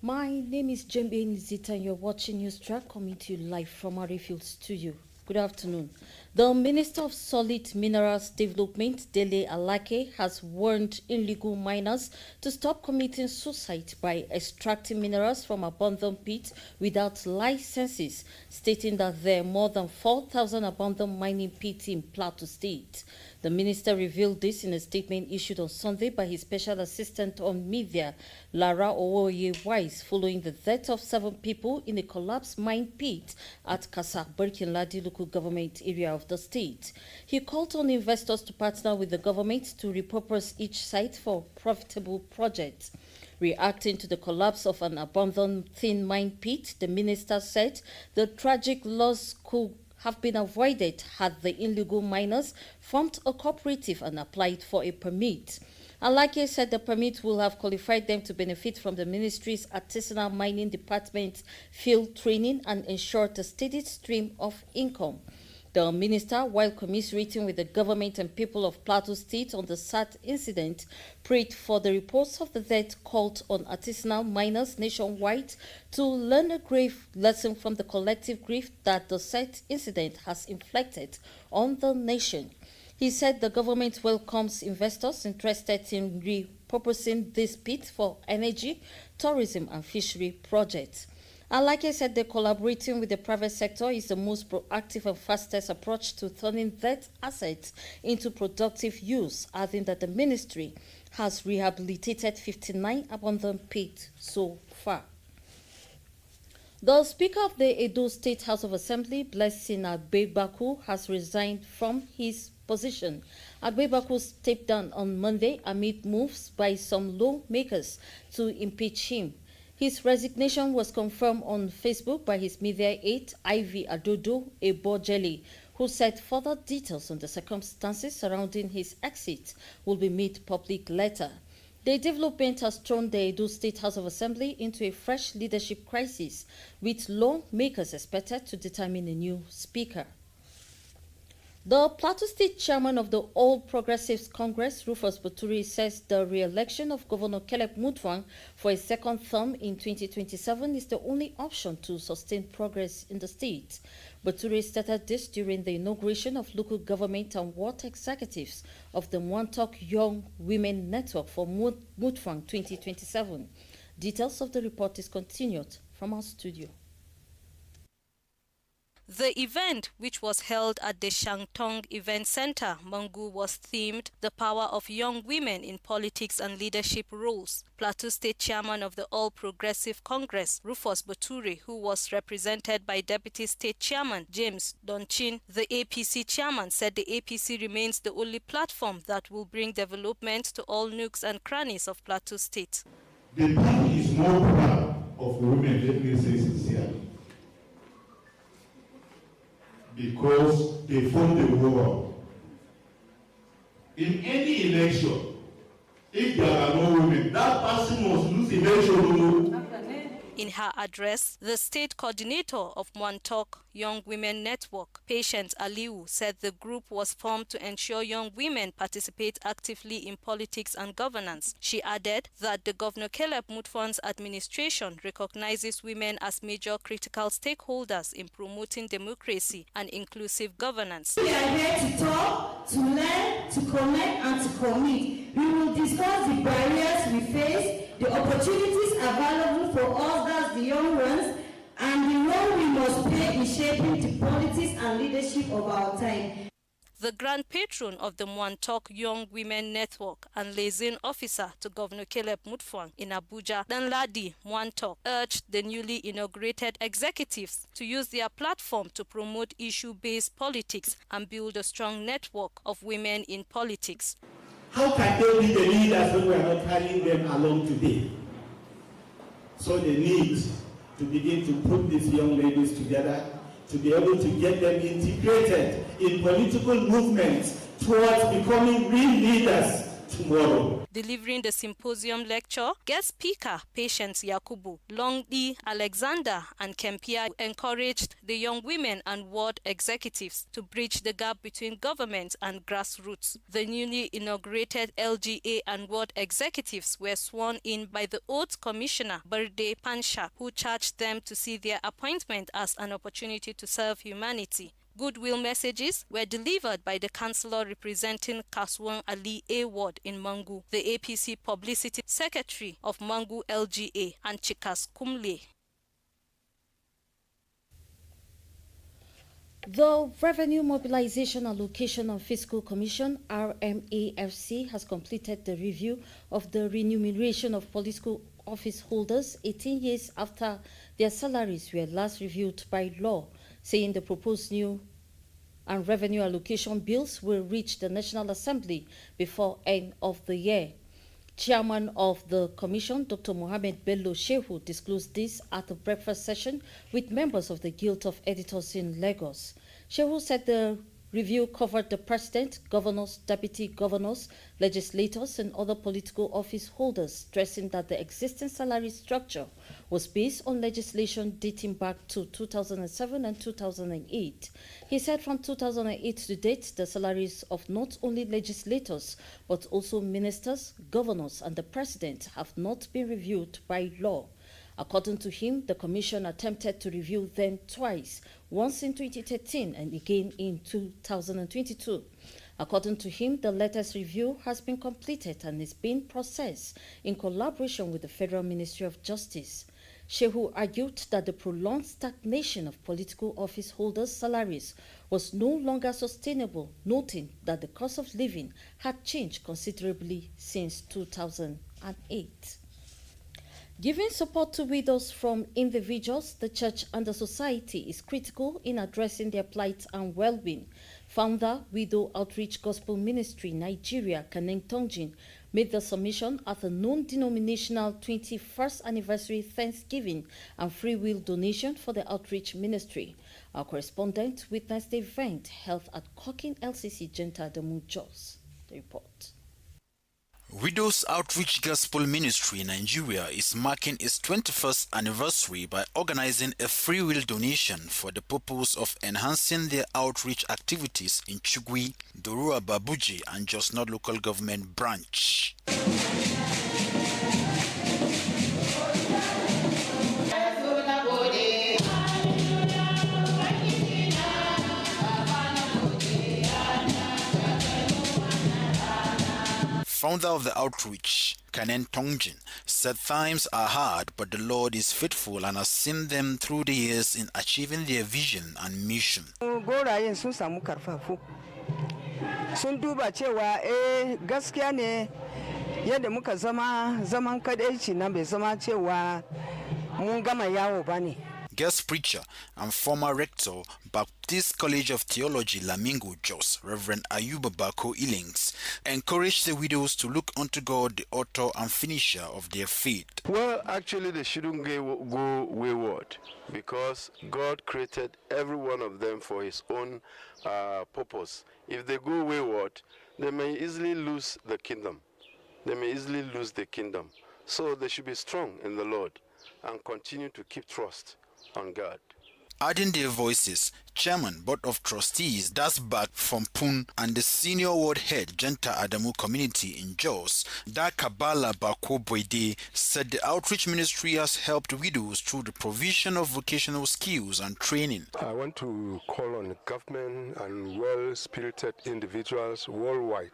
My name is Jembe Nzita and you're watching NewsTrack coming to you live from our Refield studio. Good afternoon. The Minister of Solid Minerals Development, Dele Alake, has warned illegal miners to stop committing suicide by extracting minerals from abandoned pits without licenses, stating that there are more than 4,000 abandoned mining pits in Plateau State. The minister revealed this in a statement issued on Sunday by his special assistant on media, Lara Owoye-Wise, following the death of 7 people in a collapsed mine pit at Kasa, Birkinladi local government area of the state. He called on investors to partner with the government to repurpose each site for profitable projects. Reacting to the collapse of an abandoned thin mine pit, the minister said the tragic loss could have been avoided had the illegal miners formed a cooperative and applied for a permit. Alake said the permit will have qualified them to benefit from the ministry's artisanal mining department field training and ensured a steady stream of income. The minister, while commiserating with the government and people of Plateau State on the sad incident, prayed for the reports of the death, called on artisanal miners nationwide to learn a grave lesson from the collective grief that the said incident has inflicted on the nation. He said the government welcomes investors interested in repurposing this pit for energy, tourism and fishery projects. And like I said, collaborating with the private sector is the most proactive and fastest approach to turning that assets into productive use, adding that the ministry has rehabilitated 59 abandoned pits so far. The Speaker of the Edo State House of Assembly, Blessing Agbebaku, has resigned from his position. Agbebaku stepped down on Monday amid moves by some lawmakers to impeach him. His resignation was confirmed on Facebook by his media aide, Ivy Adodo Ebojeli, who said further details on the circumstances surrounding his exit will be made public later. The development has thrown the Edo State House of Assembly into a fresh leadership crisis, with lawmakers expected to determine a new speaker. The Plateau State chairman of the All Progressives Congress, Rufus Buturi, says the re-election of Governor Caleb Mutfwang for a second term in 2027 is the only option to sustain progress in the state. Buturi stated this during the inauguration of local government and ward executives of the Montauk Young Women Network for Mutfwang 2027. Details of the report is continued from our studio. The event, which was held at the Shangtong Event Center, Mangu, was themed The Power of Young Women in Politics and Leadership Roles. Plateau State Chairman of the All Progressive Congress, Rufus Buturi, who was represented by Deputy State Chairman James Donchin, the APC chairman, said the APC remains the only platform that will bring development to all nooks and crannies of Plateau State. The party is more proud of women, let me say sincerely, because they fought the war. In any election, if there are no women, that person must lose election. In her address, the state coordinator of Montauk Young Women Network, Patience Aliu, said the group was formed to ensure young women participate actively in politics and governance. She added that the Governor Caleb Mutfwang's administration recognizes women as major critical stakeholders in promoting democracy and inclusive governance. We are here to talk, to learn, to connect and to commit. We will discuss the barriers we face, the opportunities available for us, that's the young ones, and the role we must play in shaping the politics and leadership of our time. The Grand Patron of the Montauk Young Women Network and liaison officer to Governor Caleb Mutfwang in Abuja, Danladi Montauk, urged the newly inaugurated executives to use their platform to promote issue-based politics and build a strong network of women in politics. How can they be the leaders when we are not carrying them along today? So they need to begin to put these young ladies together to be able to get them integrated in political movements towards becoming real leaders tomorrow. Delivering the symposium lecture, guest speaker Patience Yakubu, Longdi Alexander and Kempia encouraged the young women and ward executives to bridge the gap between government and grassroots. The newly inaugurated LGA and ward executives were sworn in by the Oath Commissioner Berde Pansha, who charged them to see their appointment as an opportunity to serve humanity. Goodwill messages were delivered by the councillor representing Kaswan Ali A Ward in Mangu, the APC Publicity Secretary of Mangu LGA, and Chikas Kumle. The Revenue Mobilization Allocation and Fiscal Commission, RMAFC, has completed the review of the remuneration of political office holders 18 years after their salaries were last reviewed by law, saying the proposed new and revenue allocation bills will reach the National Assembly before end of the year. Chairman of the Commission, Dr. Mohamed Bello Shehu, disclosed this at a breakfast session with members of the Guild of Editors in Lagos. Shehu said the review covered the president, governors, deputy governors, legislators, and other political office holders, stressing that the existing salary structure was based on legislation dating back to 2007 and 2008. He said from 2008 to date, the salaries of not only legislators, but also ministers, governors, and the president have not been reviewed by law. According to him, the commission attempted to review them twice, once in 2013 and again in 2022. According to him, the latest review has been completed and is being processed in collaboration with the Federal Ministry of Justice. Shehu argued that the prolonged stagnation of political office holders' salaries was no longer sustainable, noting that the cost of living had changed considerably since 2008. Giving support to widows from individuals, the church and the society is critical in addressing their plight and well-being. Founder, Widow Outreach Gospel Ministry, Nigeria, Kaneng Tongjin, made the submission at a non-denominational 21st anniversary Thanksgiving and free will donation for the outreach ministry. Our correspondent witnessed the event held at Cocking LCC Genta Demu Jos. The report. Widows Outreach Gospel Ministry Nigeria is marking its 21st anniversary by organizing a free will donation for the purpose of enhancing their outreach activities in Chugwi, Dorua Babuji, and Jos North Local Government Branch. Founder of the outreach, Kaneng Tongjin, said times are hard, but the Lord is faithful and has seen them through the years in achieving their vision and mission. Gorayen sun samu karfafu. Sun duba cewa gaskiya ne yadda muka zama zaman kadaici na bai zama cewa mun gama yawo bane. Guest preacher and former rector, Baptist College of Theology, Lamingo Jos, Reverend Ayuba Bako Illings, encouraged the widows to look unto God, the author and finisher of their faith. Well, actually, they shouldn't go wayward, because God created every one of them for his own purpose. If they go wayward, they may easily lose the kingdom. So they should be strong in the Lord and continue to keep trust on God. Adding their voices, Chairman, Board of Trustees, Dasbak from Pun, and the Senior Ward Head, Genta Adamu Community in Jos, Dakabala Bako Boide, said the Outreach Ministry has helped widows through the provision of vocational skills and training. I want to call on the government and well-spirited individuals worldwide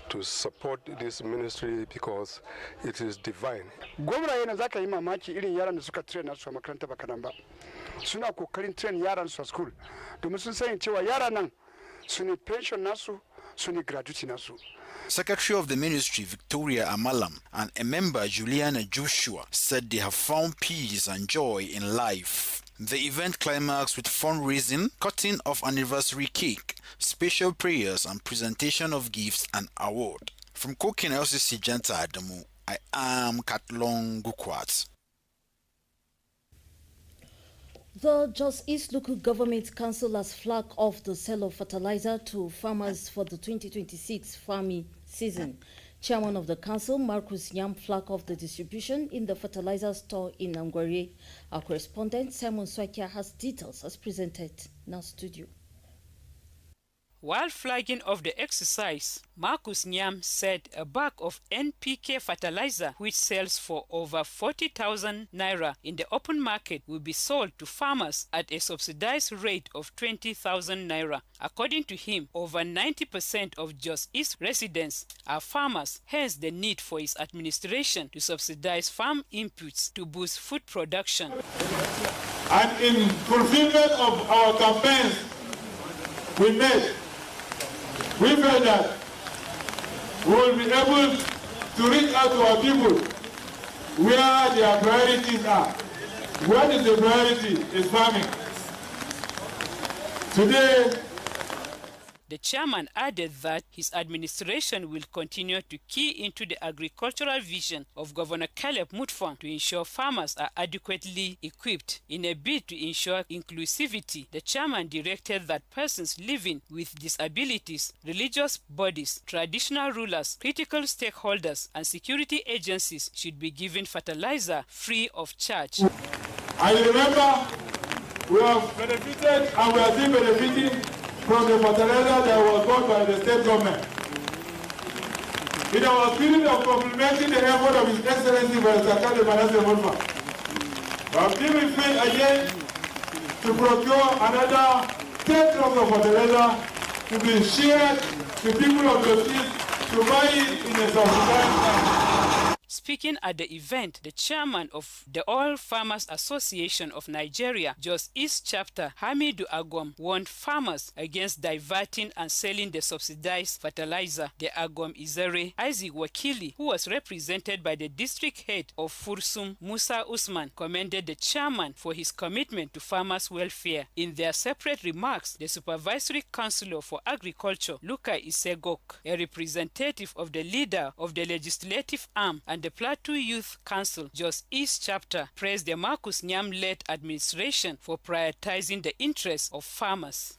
to support this ministry because it is divine. Gwamna yana zaka yi mamaki irin yaran da suka train nasu a makaranta ba kadan ba. Suna kokarin train yaran su a school. Domin sun sani cewa yaran nan su ne pension nasu, su ne gratuity nasu. Secretary of the Ministry, Victoria Amalam, and a member, Juliana Joshua, said they have found peace and joy in life. The event climaxed with fundraising, cutting of anniversary cake, special prayers, and presentation of gifts and award. From Cooking LCC Genta Adamu, I am Katlong Gukwat. The Jos East Local Government Council has flagged off the sale of fertilizer to farmers for the 2026 farming season. Chairman of the council, Marcus Yam, flagged off the distribution in the fertilizer store in Angwari. Our correspondent, Simon Swakia, has details as presented in our studio. While flagging off the exercise, Marcus Nyam said a bag of NPK fertilizer, which sells for over 40,000 naira in the open market, will be sold to farmers at a subsidized rate of 20,000 naira. According to him, over 90% of Jos East residents are farmers, hence the need for his administration to subsidize farm inputs to boost food production. And in fulfillment of our campaigns we felt that we will be able to reach out to our people where their priorities are. What is the priority? Is farming. Today, the chairman added that his administration will continue to key into the agricultural vision of Governor Caleb Mutfwang to ensure farmers are adequately equipped. In a bid to ensure inclusivity, the chairman directed that persons living with disabilities, religious bodies, traditional rulers, critical stakeholders, and security agencies should be given fertilizer free of charge. I remember we have benefited and we are still benefiting from the fertilizer that was bought by the state government. In our spirit of complimenting the effort of His Excellency Barisakade Manasseh Mutfwang, we have given faith again to procure another 10 trucks of fertilizer to be shared to people of the East to buy it in a subsidized manner. Speaking at the event, the chairman of the All Farmers Association of Nigeria, Jos East Chapter, Hamidu Agwam, warned farmers against diverting and selling the subsidized fertilizer. The Agwam Izere, Isaac Wakili, who was represented by the district head of Fursum, Musa Usman, commended the chairman for his commitment to farmers' welfare. In their separate remarks, the Supervisory Councillor for Agriculture, Luka Isegok, a representative of the leader of the legislative arm and the Plateau Youth Council, Jos East Chapter, praised the Marcus Nyam-led administration for prioritizing the interests of farmers.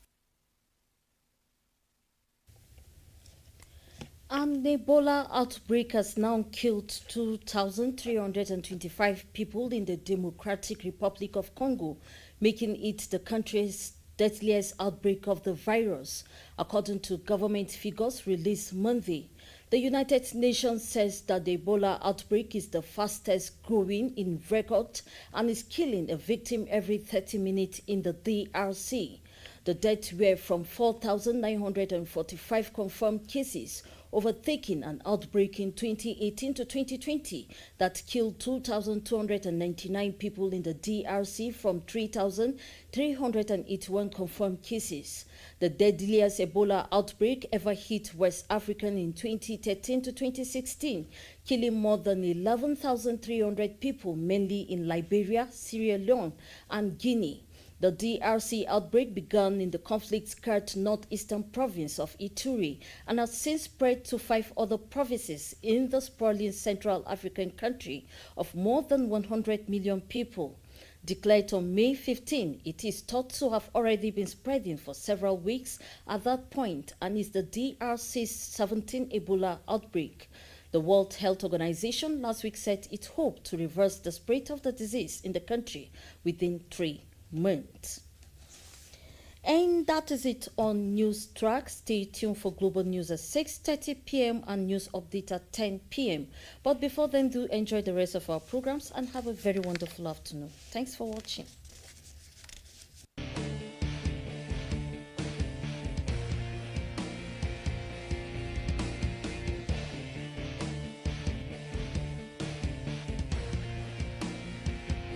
An Ebola outbreak has now killed 2,325 people in the Democratic Republic of Congo, making it the country's deadliest outbreak of the virus, according to government figures released Monday. The United Nations says that the Ebola outbreak is the fastest growing in record and is killing a victim every 30 minutes in the DRC. The deaths were from 4,945 confirmed cases, overtaking an outbreak in 2018 to 2020 that killed 2,299 people in the DRC from 3,381 confirmed cases. The deadliest Ebola outbreak ever hit West Africa in 2013 to 2016, killing more than 11,300 people, mainly in Liberia, Sierra Leone, and Guinea. The DRC outbreak began in the conflict-scarred northeastern province of Ituri and has since spread to 5 other provinces in the sprawling Central African country of more than 100 million people. Declared on May 15, it is thought to have already been spreading for several weeks at that point and is the DRC's 17th Ebola outbreak. The World Health Organization last week said it hoped to reverse the spread of the disease in the country within 3 months. And that is it on NewsTrack. Stay tuned for global news at 6:30 p.m. and news update at 10 p.m. But before then, do enjoy the rest of our programs and have a very wonderful afternoon. Thanks for watching.